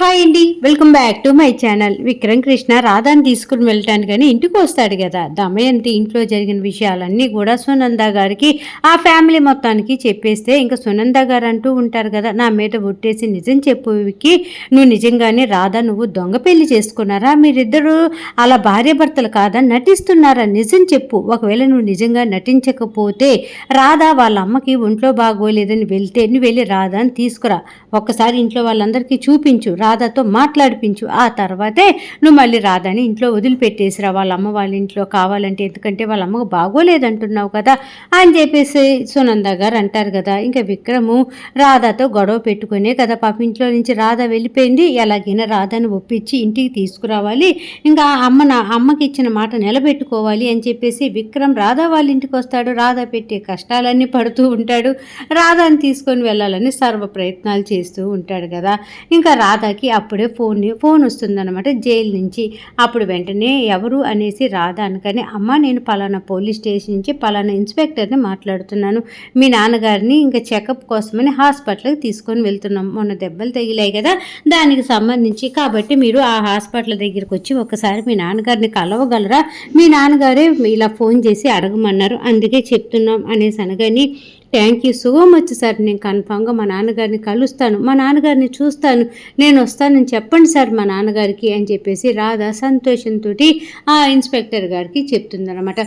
Hi అండి, welcome back to my channel. Vikram Krishna రాధాని తీసుకుని వెళ్ళటానికని ఇంటికి వస్తాడు కదా. దమయంతి ఇంట్లో జరిగిన విషయాలన్నీ కూడా సునంద గారికి ఆ ఫ్యామిలీ మొత్తానికి చెప్పేస్తే ఇంకా సునంద గారు అంటూ ఉంటారు కదా, నా మీద ఒట్టేసి నిజం చెప్పుకి, నువ్వు నిజంగానే రాధా నువ్వు దొంగ పెళ్లి చేసుకున్నారా, మీరిద్దరూ అలా భార్యాభర్తలు కాదా, నటిస్తున్నారా, నిజం చెప్పు. ఒకవేళ నువ్వు నిజంగా నటించకపోతే రాధా వాళ్ళ అమ్మకి ఒంట్లో బాగోలేదని వెళ్తే నువ్వు వెళ్ళి రాధాని తీసుకురా, ఒక్కసారి ఇంట్లో వాళ్ళందరికీ చూపించు, రాధాతో మాట్లాడిపించు, ఆ తర్వాతే నువ్వు మళ్ళీ రాధాని ఇంట్లో వదిలిపెట్టేసిరా వాళ్ళ అమ్మ వాళ్ళ ఇంట్లో కావాలంటే, ఎందుకంటే వాళ్ళ అమ్మకు బాగోలేదంటున్నావు కదా అని చెప్పేసి సునంద గారు అంటారు కదా. ఇంకా విక్రము రాధాతో గొడవ పెట్టుకునే కదా పాప ఇంట్లో నుంచి రాధ వెళ్ళిపోయింది. ఎలాగైనా రాధాని ఒప్పించి ఇంటికి తీసుకురావాలి, ఇంకా అమ్మకి ఇచ్చిన మాట నిలబెట్టుకోవాలి అని చెప్పేసి విక్రమ్ రాధా వాళ్ళ ఇంటికి వస్తాడు. రాధా పెట్టే కష్టాలన్నీ పడుతూ ఉంటాడు. రాధాని తీసుకొని వెళ్ళాలని సర్వ ప్రయత్నాలు చేస్తూ ఉంటాడు కదా. ఇంకా రాధాకి అప్పుడే ఫోన్ వస్తుందన్నమాట జైలు నుంచి. అప్పుడు వెంటనే ఎవరు అనేసి రాధా అనగానే, అమ్మ నేను పలానా పోలీస్ స్టేషన్ నుంచి పలానా ఇన్స్పెక్టర్ని మాట్లాడుతున్నాను, మీ నాన్నగారిని ఇంకా చెకప్ కోసమని హాస్పిటల్కి తీసుకొని వెళ్తున్నాం, మొన్న దెబ్బలు తగిలాయి కదా దానికి సంబంధించి, కాబట్టి మీరు ఆ హాస్పిటల్ దగ్గరికి వచ్చి ఒకసారి మీ నాన్నగారిని కలవగలరా, మీ నాన్నగారే ఇలా ఫోన్ చేసి అడగమన్నారు అందుకే చెప్తున్నాం అనేసి అనగాని, thank you so much sir, నేను కన్ఫామ్గా మా నాన్నగారిని కలుస్తాను, మా నాన్నగారిని చూస్తాను, నేను వస్తానని చెప్పండి సార్ మా నాన్నగారికి అని చెప్పేసి రాధా సంతోషంతో ఆ ఇన్స్పెక్టర్ గారికి చెప్తుందన్నమాట.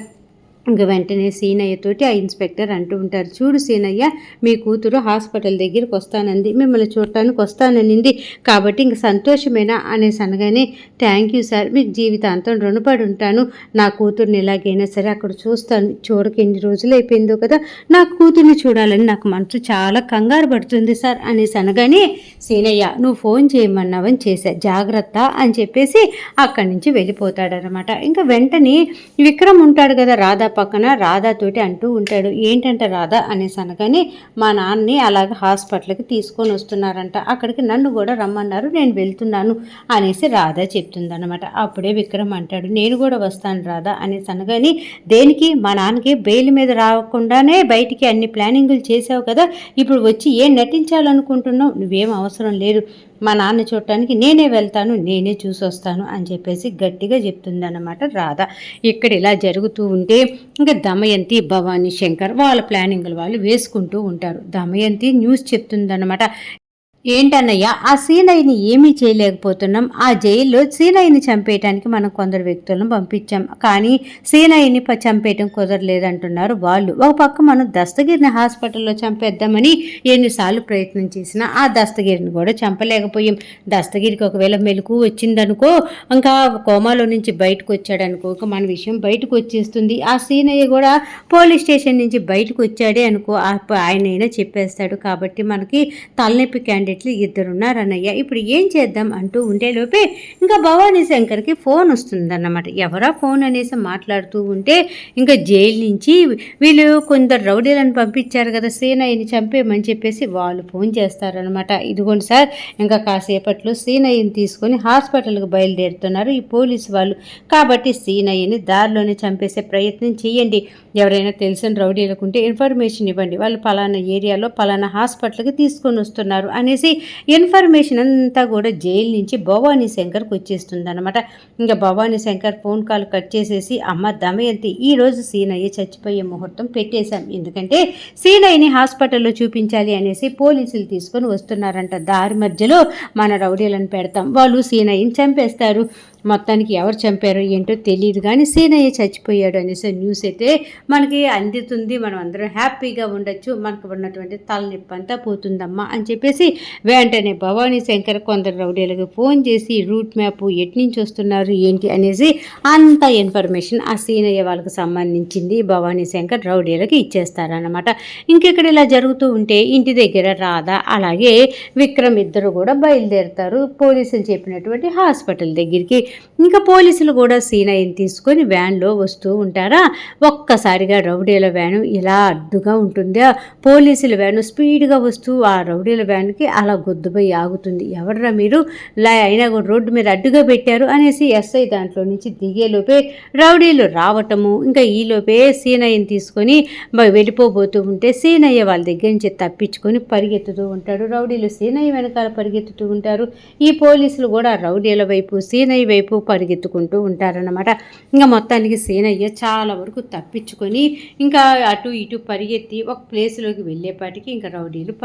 ఇంక వెంటనే సీనయ్యతోటి ఆ ఇన్స్పెక్టర్ అంటూ ఉంటారు, చూడు సీనయ్య, మీ కూతురు హాస్పిటల్ దగ్గరికి వస్తానంది, మిమ్మల్ని చూడటానికి వస్తాననింది, కాబట్టి ఇంక సంతోషమేనా అనేసి అనగానే, థ్యాంక్ యూ సార్, మీకు జీవితాంతం రుణపడి ఉంటాను, నా కూతుర్ని ఎలాగైనా సరే అక్కడ చూస్తాను, చూడక ఎన్ని రోజులు అయిపోయిందో కదా, నా కూతుర్ని చూడాలని నాకు మనసు చాలా కంగారు పడుతుంది సార్ అనేసి అనగానే, సీనయ్య నువ్వు ఫోన్ చేయమన్నావని చేశా, జాగ్రత్త అని చెప్పేసి అక్కడి నుంచి వెళ్ళిపోతాడనమాట. ఇంకా వెంటనే విక్రమ్ ఉంటాడు కదా రాధా పక్కన, రాధాతోటి అంటూ ఉంటాడు, ఏంటంటే రాధా అనేసి అనగానే, మా నాన్నని అలాగ హాస్పిటల్కి తీసుకొని వస్తున్నారంట, అక్కడికి నన్ను కూడా రమ్మన్నారు, నేను వెళ్తున్నాను అనేసి రాధా చెప్తుందనమాట. అప్పుడే విక్రమ్ అంటాడు, నేను కూడా వస్తాను రాధా అనేసి అనగానే, దేనికి, మా నాన్నకి బెయిల్ మీద రాకుండానే బయటికి అన్ని ప్లానింగులు చేసావు కదా, ఇప్పుడు వచ్చి ఏం నటించాలనుకుంటున్నావు, నువ్వేం అవసరం లేదు, మా నాన్న చూడటానికి నేనే వెళ్తాను, నేనే చూసి వస్తాను అని చెప్పేసి గట్టిగా చెప్తుందన్నమాట రాధ. ఇక్కడ ఇలా జరుగుతూ ఉంటే ఇంకా దమయంతి భవానీ శంకర్ వాళ్ళ ప్లానింగ్లు వాళ్ళు వేసుకుంటూ ఉంటారు. దమయంతి న్యూస్ చెప్తుందన్నమాట, ఏంటన్నయ్యా ఆ సీనయ్యని ఏమీ చేయలేకపోతున్నాం, ఆ జైల్లో సీనయ్యని చంపేయటానికి మనం కొందరు వ్యక్తులను పంపించాం, కానీ సీనయ్యని చంపేయటం కుదరలేదంటున్నారు వాళ్ళు. ఒక పక్క మనం దస్తగిరిని హాస్పిటల్లో చంపేద్దామని ఎన్నిసార్లు ప్రయత్నం చేసినా ఆ దస్తగిరిని కూడా చంపలేకపోయాం. దస్తగిరికి ఒకవేళ మెలకు వచ్చిందనుకో, ఇంకా కోమాలో నుంచి బయటకు వచ్చాడనుకో, ఇంకా మన విషయం బయటకు వచ్చేస్తుంది, ఆ సీనయ్య కూడా పోలీస్ స్టేషన్ నుంచి బయటకు వచ్చాడే అనుకో, ఆయనైనా చెప్పేస్తాడు, కాబట్టి మనకి తలనొప్పి క్యాండిడేట్లు ఇద్దరున్నారన్నయ్య, ఇప్పుడు ఏం చేద్దాం అంటూ ఉండేలోపే ఇంకా భవానీ శంకర్కి ఫోన్ వస్తుందన్నమాట. ఎవరా ఫోన్ అనేసి మాట్లాడుతూ ఉంటే ఇంకా జైలు నుంచి వీళ్ళు కొందరు రౌడీలను పంపించారు కదా సీనయ్యని చంపేయమని చెప్పేసి, వాళ్ళు ఫోన్ చేస్తారనమాట. ఇదిగోండి సార్, ఇంకా కాసేపట్లో సీనయ్యని తీసుకొని హాస్పిటల్కి బయలుదేరుతున్నారు ఈ పోలీసు వాళ్ళు, కాబట్టి సీనయ్యని దారిలోనే చంపేసే ప్రయత్నం చేయండి, ఎవరైనా తెలిసిన రౌడీలకుంటే ఇన్ఫర్మేషన్ ఇవ్వండి, వాళ్ళు పలానా ఏరియాలో పలానా హాస్పిటల్కి తీసుకొని వస్తున్నారు అనేసి ఇన్ఫర్మేషన్ అంతా కూడా జైలు నుంచి భవానీ శంకర్కి వచ్చేస్తుంది అనమాట. ఇంకా Bhavani Shankar phone call cut చేసేసి, అమ్మ దమయంతి, ఈరోజు సీనయ్య చచ్చిపోయే ముహూర్తం పెట్టేశాం, ఎందుకంటే సీనయ్యని హాస్పిటల్లో చూపించాలి అనేసి పోలీసులు తీసుకొని వస్తున్నారంట, దారి మధ్యలో మన రౌడీలను పెడతాం, వాళ్ళు సీనయ్యని చంపేస్తారు, మొత్తానికి ఎవరు చంపారో ఏంటో తెలియదు కానీ సీనయ్య చచ్చిపోయాడు అనేసి న్యూస్ అయితే మనకి అందుతుంది, మనం అందరం హ్యాపీగా ఉండొచ్చు, మనకు ఉన్నటువంటి తలనొప్పి అంతా పోతుందమ్మా అని చెప్పేసి వెంటనే భవానీ శంకర్ కొందరు రౌడీలకు ఫోన్ చేసి రూట్ మ్యాప్ ఎట్నుంచి వస్తున్నారు ఏంటి అనేసి అంత ఇన్ఫర్మేషన్ ఆ సీనయ్య వాళ్ళకి సంబంధించింది భవానీ శంకర్ రౌడీలకి ఇచ్చేస్తారనమాట. ఇంకెక్కడ ఇలా జరుగుతూ ఉంటే ఇంటి దగ్గర రాధ అలాగే విక్రమ్ ఇద్దరు కూడా బయలుదేరుతారు పోలీసులు చెప్పినటువంటి హాస్పిటల్ దగ్గరికి. ఇంకా పోలీసులు కూడా సీనయ్యని తీసుకొని వ్యాన్లో వస్తూ ఉంటారా. ఒక్కసారిగా రౌడీల వ్యాను ఇలా అడ్డుగా ఉంటుందా, పోలీసుల వ్యాను స్పీడ్గా వస్తూ ఆ రౌడీల వ్యాన్కి అలా గుద్దుపోయి ఆగుతుంది. ఎవర్రా మీరు, అయినా కూడా రోడ్డు మీద అడ్డుగా పెట్టారు అనేసి ఎస్ఐ దాంట్లో నుంచి దిగేలోపే రౌడీలు రావటము. ఇంకా ఈలోపే సీనయ్యని తీసుకొని వెళ్ళిపోబోతూ ఉంటే సీనయ్య వాళ్ళ దగ్గర నుంచి తప్పించుకొని పరిగెత్తుతూ ఉంటాడు. రౌడీలు సీనయ్య వెనకాల పరిగెత్తుతూ ఉంటారు. ఈ పోలీసులు కూడా రౌడీల వైపు సీనయ్య వైపు పరిగెత్తుకుంటూ ఉంటారన్నమాట. ఇంకా మొత్తానికి సీనయ్య చాలా వరకు తప్పించుకొని ఇంకా అటు ఇటు పరిగెత్తి ఒక ప్లేస్లోకి వెళ్ళేపాటికి ఇంకా రౌడీలు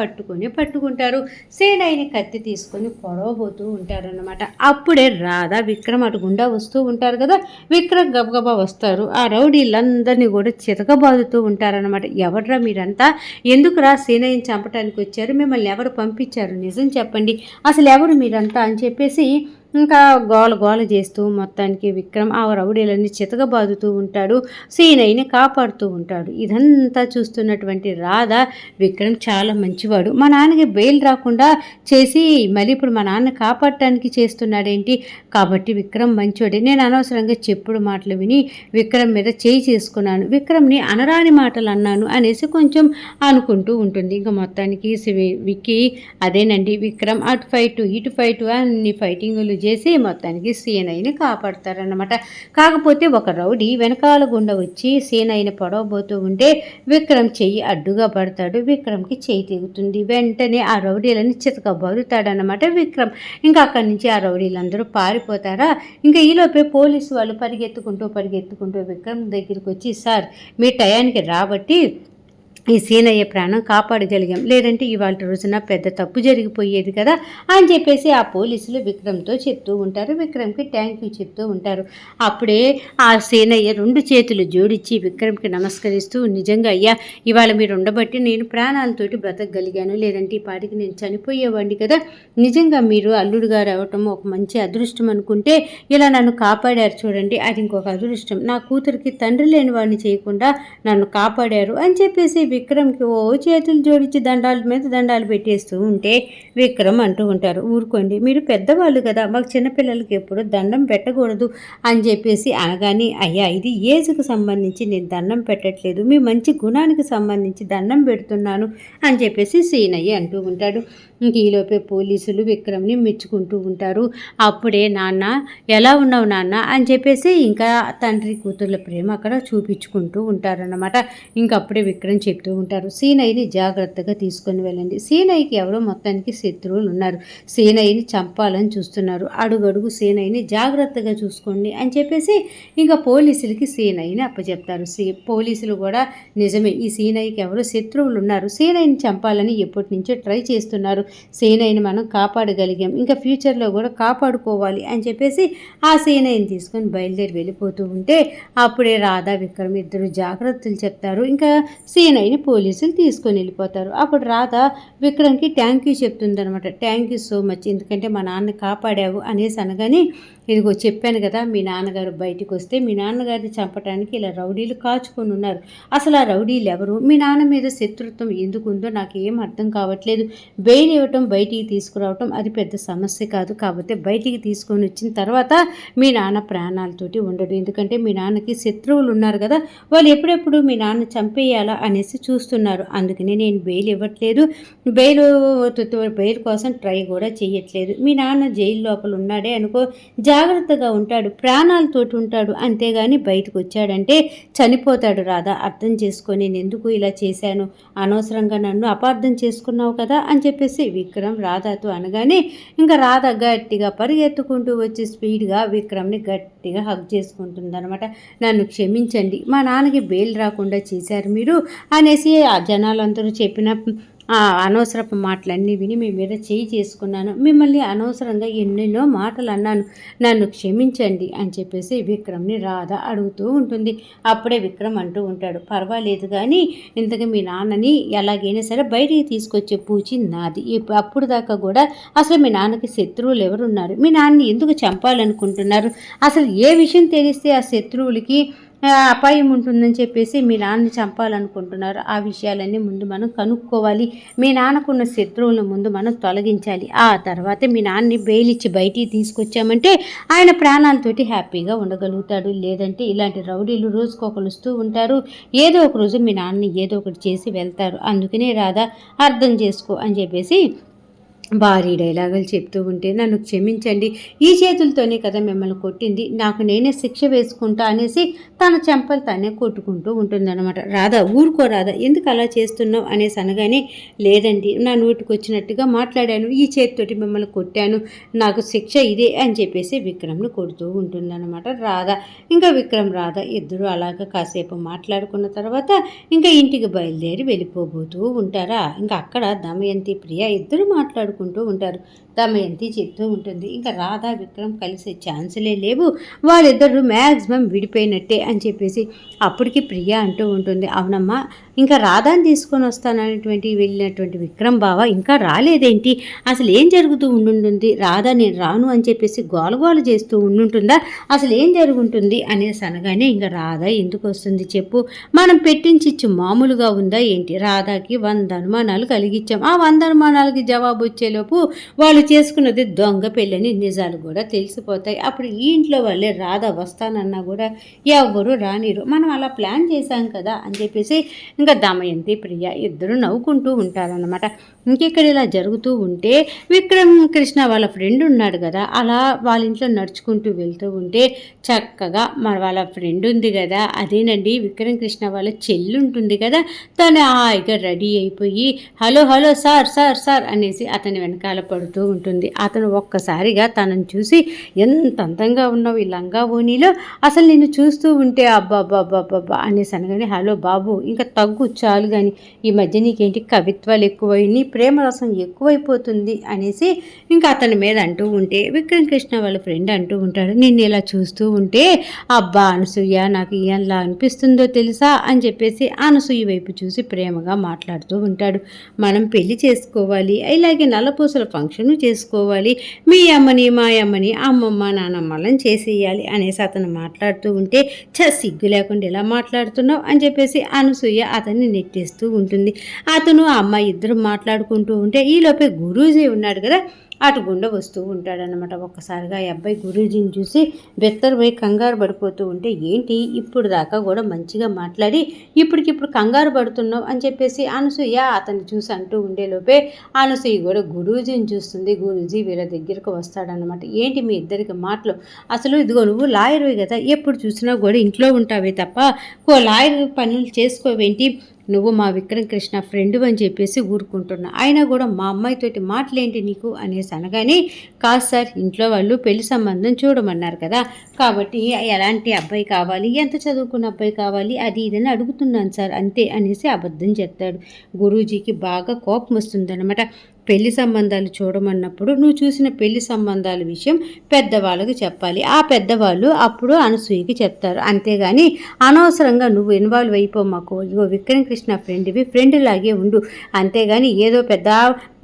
పట్టుకుంటారు. సీనయ్యని కత్తి తీసుకొని పొడవబోతూ ఉంటారన్నమాట. అప్పుడే రాధా విక్రమ్ అటు గుండా వస్తూ ఉంటారు కదా. విక్రమ్ గబగబా వస్తారు. ఆ రౌడీలందరినీ కూడా చితకబాదుతూ ఉంటారన్నమాట. ఎవర్రా మీరంతా, ఎందుకురా సీనయ్యని చంపడానికి వచ్చారు, మిమ్మల్ని ఎవరు పంపించారు, నిజం చెప్పండి, అసలు ఎవరు మీరంతా అని చెప్పేసి ఇంకా గోల చేస్తూ మొత్తానికి విక్రమ్ ఆ రౌడీలన్నీ చితకబాదుతూ ఉంటాడు. సీనయ్యని కాపాడుతూ ఉంటాడు. ఇదంతా చూస్తున్నటువంటి రాధ, విక్రమ్ చాలా మంచివాడు, మా నాన్నకి బెయిల్ రాకుండా చేసి మళ్ళీ ఇప్పుడు మా నాన్న కాపాడటానికి చేస్తున్నాడేంటి, కాబట్టి విక్రమ్ మంచివాడే, నేను అనవసరంగా చెప్పుడు మాటలు విని విక్రమ్ మీద చేయి చేసుకున్నాను, విక్రమ్ని అనరాని మాటలు అన్నాను అనేసి కొంచెం అనుకుంటూ ఉంటుంది. ఇంకా మొత్తానికి విక్కీ అదేనండి విక్రమ్ అటు ఫైట్ ఇటు ఫైట్ అన్ని ఫైటింగులు చేసి మొత్తానికి సీనయ్యని కాపాడతారన్నమాట. కాకపోతే ఒక రౌడీ వెనకాల గుండా వచ్చి సీనయ్యని పొడవబోతూ ఉంటే విక్రమ్ చెయ్యి అడ్డుగా పడతాడు. విక్రమ్కి చెయ్యి తెగుతుంది. వెంటనే ఆ రౌడీలని చితకబరుతాడనమాట విక్రమ్. ఇంకా అక్కడి నుంచి ఆ రౌడీలందరూ పారిపోతారా. ఇంకా ఈలోపే పోలీసు వాళ్ళు పరిగెత్తుకుంటూ విక్రమ్ దగ్గరికి వచ్చి, సార్ మీ టయానికి రాబట్టి ఈ సీనయ్య ప్రాణం కాపాడగలిగాం, లేదంటే ఇవాళ రోజున పెద్ద తప్పు జరిగిపోయేది కదా అని చెప్పేసి ఆ పోలీసులు విక్రమ్తో చెప్తూ ఉంటారు. విక్రమ్కి థ్యాంక్ యూ చెప్తూ ఉంటారు. అప్పుడే ఆ సీనయ్య రెండు చేతులు జోడించి విక్రమ్కి నమస్కరిస్తూ, నిజంగా అయ్యా ఇవాళ మీరు ఉండబట్టి నేను ప్రాణాలతోటి బ్రతకగలిగాను, లేదంటే ఈ పాటికి నేను చనిపోయేవాడిని కదా, నిజంగా మీరు అల్లుడుగా రావటం ఒక మంచి అదృష్టం అనుకుంటే ఇలా నన్ను కాపాడారు చూడండి, అది ఇంకొక అదృష్టం, నా కూతురికి తండ్రి లేని వాడిని చేయకుండా నన్ను కాపాడారు అని చెప్పేసి విక్రమ్కి ఓ చేతులు జోడించి దండాల మీద దండాలు పెట్టేస్తూ ఉంటే విక్రమ్ అంటూ ఉంటారు, ఊరుకోండి మీరు పెద్దవాళ్ళు కదా, మాకు చిన్నపిల్లలకి ఎప్పుడు దండం పెట్టకూడదు అని చెప్పేసి అనగానే, అయ్యా ఇది ఏజ్కి సంబంధించి నేను దండం పెట్టట్లేదు, మీ మంచి గుణానికి సంబంధించి దండం పెడుతున్నాను అని చెప్పేసి సీనయ్య అంటూ ఉంటాడు. ఇంక ఈలోపే పోలీసులు విక్రమ్ని మెచ్చుకుంటూ ఉంటారు. అప్పుడే నాన్న ఎలా ఉన్నావు నాన్న అని చెప్పేసి ఇంకా తండ్రి కూతుర్ల ప్రేమ అక్కడ చూపించుకుంటూ ఉంటారన్నమాట. ఇంకప్పుడే విక్రమ్ చెప్తూ ఉంటారు, సీనయ్యని జాగ్రత్తగా తీసుకొని వెళ్ళండి, సీనయ్యకి ఎవరో మొత్తానికి శత్రువులు ఉన్నారు, సీనయ్యని చంపాలని చూస్తున్నారు, అడుగడుగు సీనయ్యని జాగ్రత్తగా చూసుకోండి అని చెప్పేసి ఇంకా పోలీసులకి సీనయ్యని అప్పచెప్తారు. పోలీసులు కూడా నిజమే, ఈ సీనయ్యకి ఎవరో శత్రువులు ఉన్నారు, సీనయ్యని చంపాలని ఎప్పటి నుంచో ట్రై చేస్తున్నారు, సీనయ్యని మనం కాపాడగలిగాం, ఇంకా ఫ్యూచర్లో కూడా కాపాడుకోవాలి అని చెప్పేసి ఆ సీనయ్యని తీసుకొని బయలుదేరి వెళ్ళిపోతూ ఉంటే అప్పుడే రాధా విక్రమ్ ఇద్దరు జాగ్రత్తలు చెప్తారు. ఇంకా సీనయ్యని పోలీసులు తీసుకొని వెళ్ళిపోతారు. అప్పుడు రాధ విక్రమ్కి థ్యాంక్ యూ చెప్తుందనమాట. థ్యాంక్ యూ సో మచ్, ఎందుకంటే మా నాన్న కాపాడావు అనేసి అనగానే, ఇదిగో చెప్పాను కదా మీ నాన్నగారు బయటికి వస్తే మీ నాన్నగారిని చంపడానికి ఇలా రౌడీలు కాచుకొని ఉన్నారు, అసలు ఆ రౌడీలు ఎవరు, మీ నాన్న మీద శత్రుత్వం ఎందుకు ఉందో నాకు ఏం అర్థం కావట్లేదు, బెయిల్ ఇవ్వటం బయటికి తీసుకురావటం అది పెద్ద సమస్య కాదు, కాబట్టి బయటికి తీసుకొని వచ్చిన తర్వాత మీ నాన్న ప్రాణాలతోటి ఉండడు, ఎందుకంటే మీ నాన్నకి శత్రువులు ఉన్నారు కదా, వాళ్ళు ఎప్పుడెప్పుడు మీ నాన్న చంపేయాలా అనేసి చూస్తున్నారు, అందుకని నేను బెయిల్ ఇవ్వట్లేదు, బెయిల్ కోసం ట్రై కూడా చేయట్లేదు, మీ నాన్న జైలు లోపల ఉన్నాడే అనుకో జాగ్రత్తగా ఉంటాడు, ప్రాణాలతోటి ఉంటాడు, అంతేగాని బయటకు వచ్చాడంటే చనిపోతాడు రాధా, అర్థం చేసుకొని నేను ఎందుకు ఇలా చేశాను, అనవసరంగా నన్ను అపార్థం చేసుకున్నావు కదా అని చెప్పేసి విక్రమ్ రాధాతో అనగానే ఇంకా రాధ గట్టిగా పరిగెత్తుకుంటూ వచ్చి స్పీడ్గా విక్రమ్ని గట్టిగా హగ్ చేసుకుంటుందన్నమాట. నన్ను క్షమించండి, మా నాన్నకి బెయిల్ రాకుండా చేశారు మీరు అనేసి ఆ జనాలందరూ చెప్పిన అనవసరపు మాటలన్నీ విని మీ మీద చేయి చేసుకున్నాను, మిమ్మల్ని అనవసరంగా ఎన్నెన్నో మాటలు అన్నాను, నన్ను క్షమించండి అని చెప్పేసి విక్రమ్ని రాధ అడుగుతూ ఉంటుంది. అప్పుడే విక్రమ్ అంటూ ఉంటాడు, పర్వాలేదు కానీ ఇంతకీ మీ నాన్నని ఎలాగైనా సరే బయటికి తీసుకొచ్చే పూచి నాది, అప్పుడు దాకా కూడా అసలు మీ నాన్నకి శత్రువులు ఎవరున్నారు, మీ నాన్నని ఎందుకు చంపాలనుకుంటున్నారు, అసలు ఏ విషయం తెలిస్తే ఆ శత్రువులకి అపాయం ఉంటుందని చెప్పేసి మీ నాన్నని చంపాలనుకుంటున్నారు. ఆ విషయాలన్నీ ముందు మనం కనుక్కోవాలి. మీ నాన్నకున్న శత్రువులను ముందు మనం తొలగించాలి. ఆ తర్వాతే మీ నాన్నని బెయిలిచ్చి బయటికి తీసుకొచ్చామంటే ఆయన ప్రాణాలతోటి హ్యాపీగా ఉండగలుగుతాడు. లేదంటే ఇలాంటి రౌడీలు రోజుకొకరు వస్తూ ఉంటారు. ఏదో ఒక రోజు మీ నాన్నని ఏదో ఒకటి చేసి వెళ్తారు. అందుకనే రాధా అర్థం చేసుకో అని చెప్పేసి భారీ డైలాగులు చెప్తూ ఉంటే, నన్ను క్షమించండి, ఈ చేతులతోనే కదా మిమ్మల్ని కొట్టింది, నాకు నేనే శిక్ష వేసుకుంటా అనేసి తన చెంపలు తనే కొట్టుకుంటూ ఉంటుందన్నమాట. రాధా ఊరుకో రాధా, ఎందుకు అలా చేస్తున్నావు అనేసి అనగానే, లేదండి నా నోటికి వచ్చినట్టుగా మాట్లాడాను, ఈ చేతితోటి మిమ్మల్ని కొట్టాను, నాకు శిక్ష ఇదే అని చెప్పేసి విక్రమ్ను కొడుతూ ఉంటుందన్నమాట రాధా. ఇంకా విక్రమ్ రాధా ఇద్దరు అలాగ కాసేపు మాట్లాడుకున్న తర్వాత ఇంకా ఇంటికి బయలుదేరి వెళ్ళిపోబోతూ ఉంటారా. ఇంకా అక్కడ దమయంతి ప్రియ ఇద్దరు మాట్లాడుకుంటూ ఉంటారు. దమయంతి చెప్తూ ఉంటుంది, ఇంకా రాధా విక్రమ్ కలిసే ఛాన్సులే లేవు, వాళ్ళిద్దరూ మ్యాక్సిమం విడిపోయినట్టే అని చెప్పేసి అప్పటికి ప్రియ అంటూ ఉంటుంది. అవునమ్మా, ఇంకా రాధాని తీసుకొని వస్తాననేటువంటి వెళ్ళినటువంటి విక్రమ్ బావ ఇంకా రాలేదేంటి, అసలు ఏం జరుగుతూ ఉండుంటుంది, రాధా నేను రాను అని చెప్పేసి గోలగోలు చేస్తూ ఉండుంటుందా, అసలు ఏం జరుగుంటుంది అనేసి అనగానే, ఇంకా రాధా ఎందుకు వస్తుంది చెప్పు, మనం పెట్టించిచ్చు మామూలుగా ఉందా ఏంటి, రాధాకి 100 అనుమానాలు కలిగించాం, ఆ 100 అనుమానాలకి జవాబు వచ్చేలోపు వాళ్ళు చేసుకున్నది దొంగ పెళ్ళని నిజాలు కూడా తెలిసిపోతాయి. అప్పుడు ఈ ఇంట్లో వాళ్ళే రాధా వస్తానన్నా కూడా ఎవ్వరూ రానిరు, మనం అలా ప్లాన్ చేశాం కదా అని చెప్పేసి ఇంకా దమయంతి ప్రియ ఇద్దరు నవ్వుకుంటూ ఉంటారనమాట. ఇంకెక్కడ ఇలా జరుగుతూ ఉంటే విక్రమ్ కృష్ణ వాళ్ళ ఫ్రెండ్ ఉన్నాడు కదా, అలా వాళ్ళ ఇంట్లో నడుచుకుంటూ వెళ్తూ ఉంటే చక్కగా వాళ్ళ ఫ్రెండ్ ఉంది కదా, అదేనండి విక్రమ్ కృష్ణ వాళ్ళ చెల్లి ఉంటుంది కదా, తను హాయిగా రెడీ అయిపోయి hello hello sir sir sir అనేసి అతని వెనకాల పడుతూ ఉంటుంది. అతను ఒక్కసారిగా తనను చూసి, ఎంత అందంగా ఉన్నావు ఈ లంగా ఓనీలో, అసలు నిన్ను చూస్తూ ఉంటే అబ్బాబ్బాబ్బాబ్బా అనేసి అనగానే, హలో బాబు ఇంకా తగ్గు చాలు కానీ, ఈ మధ్య నీకేంటి కవిత్వాలు ఎక్కువైనాయి, ప్రేమరసం ఎక్కువైపోతుంది అనేసి ఇంకా అతని మీద అంటూ ఉంటే విక్రమ్ కృష్ణ వాళ్ళ ఫ్రెండ్ అంటూ ఉంటాడు, నిన్ను ఇలా చూస్తూ ఉంటే అబ్బా అనసూయ నాకు ఎలా అనిపిస్తుందో తెలుసా అని చెప్పేసి అనసూయ వైపు చూసి ప్రేమగా మాట్లాడుతూ ఉంటాడు. మనం పెళ్లి చేసుకోవాలి, ఇలాగే నల్లపూసల ఫంక్షన్ చేసుకోవాలి, మీ అమ్మని మా అమ్మని అమ్మమ్మ నానమ్మలను చేసేయాలి అనేసి అతను మాట్లాడుతూ ఉంటే, సిగ్గు లేకుండా ఎలా మాట్లాడుతున్నావు అని చెప్పేసి అనసూయ అతన్ని నెట్టేస్తూ ఉంటుంది. అతను ఆ అమ్మాయి ఇద్దరు మాట్లాడుకుంటూ ఉంటే ఈలోపే గురూజీ ఉన్నాడు కదా, అటు గుండా వస్తూ ఉంటాడనమాట. ఒక్కసారిగా ఈ అబ్బాయి గురూజీని చూసి బెత్తరపోయి కంగారు పడిపోతూ ఉంటే, ఏంటి ఇప్పుడు దాకా కూడా మంచిగా మాట్లాడి ఇప్పటికిప్పుడు కంగారు పడుతున్నావు అని చెప్పేసి అనసూయ అతన్ని చూసి అంటూ ఉండేలోపే అనసూయ కూడా గురూజీని చూస్తుంది. గురూజీ వీళ్ళ దగ్గరకు వస్తాడనమాట. ఏంటి మీ ఇద్దరికి మాటలు, అసలు ఇదిగో నువ్వు లాయర్వి కదా, ఎప్పుడు చూసినా కూడా ఇంట్లో ఉంటావే తప్ప లాయర్ పనులు చేసుకోవేంటి, నువ్వు మా విక్రమ్ కృష్ణ ఫ్రెండు అని చెప్పేసి ఊరుకుంటున్నా, అయినా కూడా మా అమ్మాయితోటి మాటలేంటి నీకు అనేసి అనగానే, కాదు సార్ ఇంట్లో వాళ్ళు పెళ్లి సంబంధం చూడమన్నారు కదా, కాబట్టి ఎలాంటి అబ్బాయి కావాలి, ఎంత చదువుకున్న అబ్బాయి కావాలి, అది ఇదని అడుగుతున్నాను సార్ అంతే అనేసి అబద్ధం చెప్తాడు. గురూజీకి బాగా కోపం వస్తుందన్నమాట. పెళ్లి సంబంధాలు చూడమన్నప్పుడు నువ్వు చూసిన పెళ్లి సంబంధాల విషయం పెద్దవాళ్ళకి చెప్పాలి, ఆ పెద్దవాళ్ళు అప్పుడు అనసూయకి చెప్తారు, అంతేగాని అనవసరంగా నువ్వు ఇన్వాల్వ్ అయిపోమాకు, ఇగో విక్రమ్ కృష్ణ ఫ్రెండ్వి ఫ్రెండ్ లాగే ఉండు, అంతేగాని ఏదో పెద్ద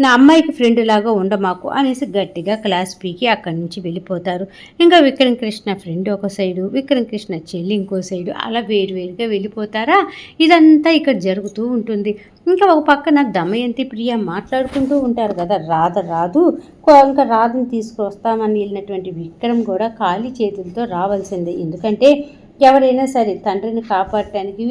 నా అమ్మాయికి ఫ్రెండ్ లాగా ఉండమాకు అనేసి గట్టిగా క్లాస్ పీకి అక్కడి నుంచి వెళ్ళిపోతారు. ఇంకా విక్రమ్ కృష్ణ ఫ్రెండ్ ఒక సైడు, విక్రమ్ కృష్ణ చెల్లి ఇంకో సైడు, అలా వేరువేరుగా వెళ్ళిపోతారా. ఇదంతా ఇక్కడ జరుగుతూ ఉంటుంది. ఇంకా ఒక పక్కన దమయంతి ప్రియ మాట్లాడుకుంటూ ఉంటారు కదా, రాధ రాదు, ఇంకా రాధని తీసుకొస్తామని వెళ్ళినటువంటి విక్రమ్ కూడా ఖాళీ చేతులతో రావాల్సిందే, ఎందుకంటే ఎవరైనా సరే తండ్రిని కాపాడటానికి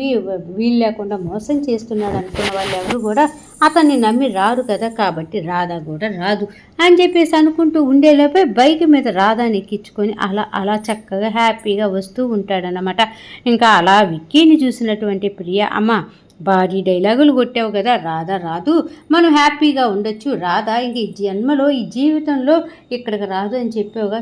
వీలు లేకుండా మోసం చేస్తున్నాడు అనుకున్న వాళ్ళు ఎవరు కూడా అతన్ని నమ్మి రారు కదా, కాబట్టి రాధ కూడా రాదు అని చెప్పేసి అనుకుంటూ ఉండేలోపే బైక్ మీద రాధాని ఎక్కించుకొని అలా అలా చక్కగా హ్యాపీగా వస్తూ ఉంటాడనమాట. ఇంకా అలా విక్కీని చూసినటువంటి ప్రియ, అమ్మ భారీ డైలాగులు కొట్టావు కదా, రాధా రాదు, మనం హ్యాపీగా ఉండొచ్చు, రాధా ఇంక ఈ జన్మలో ఈ జీవితంలో ఇక్కడికి రాదు అని చెప్పావుగా,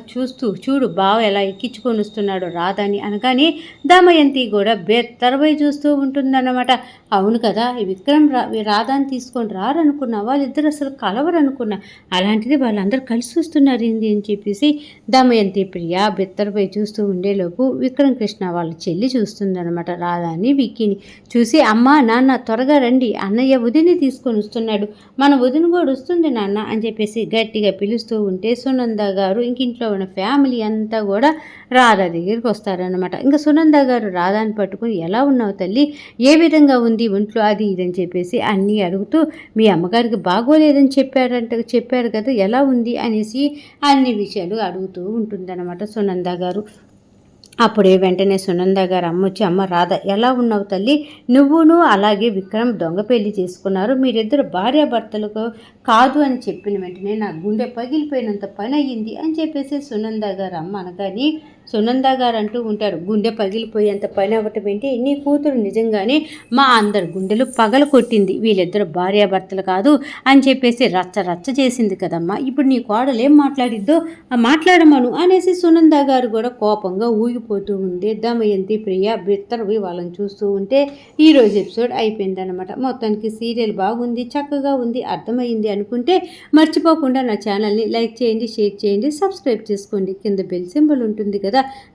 చూడు బావ ఎలా ఎక్కించుకొని వస్తున్నాడు రాధాని అనగానే దమయంతి కూడా బెత్తరపై చూస్తూ ఉంటుందన్నమాట. అవును కదా, ఈ విక్రమ్ రాధాని తీసుకొని రారనుకున్నా, వాళ్ళిద్దరు అసలు కలవరనుకున్నా, అలాంటిది వాళ్ళందరూ కలిసి వస్తున్నారు ఏంది అని చెప్పేసి దమయంతి ప్రియ బెత్తరపై చూస్తూ ఉండేలోపు విక్రమ్ కృష్ణ వాళ్ళ చెల్లి చూస్తుందన్నమాట. రాధాని విక్కీని చూసి, అమ్మ నాన్న త్వరగా రండి, అన్నయ్య వదిని తీసుకొని వస్తున్నాడు, మన వదిన కూడా వస్తుంది నాన్న అని చెప్పేసి గట్టిగా పిలుస్తూ ఉంటే సునంద గారు ఇంక ఇంట్లో ఉన్న ఫ్యామిలీ అంతా కూడా రాధ దగ్గరికి వస్తారనమాట. ఇంకా సునంద గారు రాధాని పట్టుకుని ఎలా ఉన్నావు తల్లి, ఏ విధంగా ఉంది ఒంట్లో, అది ఇదని చెప్పేసి అన్నీ అడుగుతూ మీ అమ్మగారికి బాగోలేదని చెప్పారు కదా, ఎలా ఉంది అనేసి అన్ని విషయాలు అడుగుతూ ఉంటుందన్నమాట సునంద గారు. అప్పుడే వెంటనే సునంద గారు అమ్మొచ్చి, అమ్మ రాధ ఎలా ఉన్నావు తల్లి, నువ్వును అలాగే విక్రమ్ దొంగ పెళ్లి చేసుకున్నారు, మీరిద్దరు భార్యాభర్తలకు కాదు అని చెప్పిన వెంటనే నా గుండె పగిలిపోయినంత పని అయ్యింది అని చెప్పేసి సునంద గారు అమ్మ అనగాని సునంద గారు అంటూ ఉంటారు, గుండె పగిలిపోయేంత పని అవ్వటం ఏంటి, నీ కూతురు నిజంగానే మా అందరి గుండెలు పగల కొట్టింది, వీళ్ళిద్దరు భార్యాభర్తలు కాదు అని చెప్పేసి రచ్చ రచ్చ చేసింది కదమ్మా, ఇప్పుడు నీ కోడలు ఏం మాట్లాడిద్దో మాట్లాడమను అనేసి సునంద గారు కూడా కోపంగా ఊగిపోతూ ఉండే దమయంతి ప్రియ బిత్తరవి వాళ్ళని చూస్తూ ఉంటే ఈరోజు ఎపిసోడ్ అయిపోయిందనమాట. మొత్తానికి సీరియల్ బాగుంది, చక్కగా ఉంది, అర్థమైంది అనుకుంటే మర్చిపోకుండా నా ఛానల్ని లైక్ చేయండి, షేర్ చేయండి, సబ్స్క్రైబ్ చేసుకోండి, కింద బెల్ సింబల్ ఉంటుంది కదా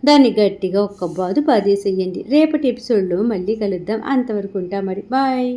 దాన్ని గట్టిగా ఒక్క బాదు బాధేసేయండి. రేపటి ఎపిసోడ్లో మళ్ళీ కలుద్దాం, అంతవరకు ఉంటా మరి, బాయ్.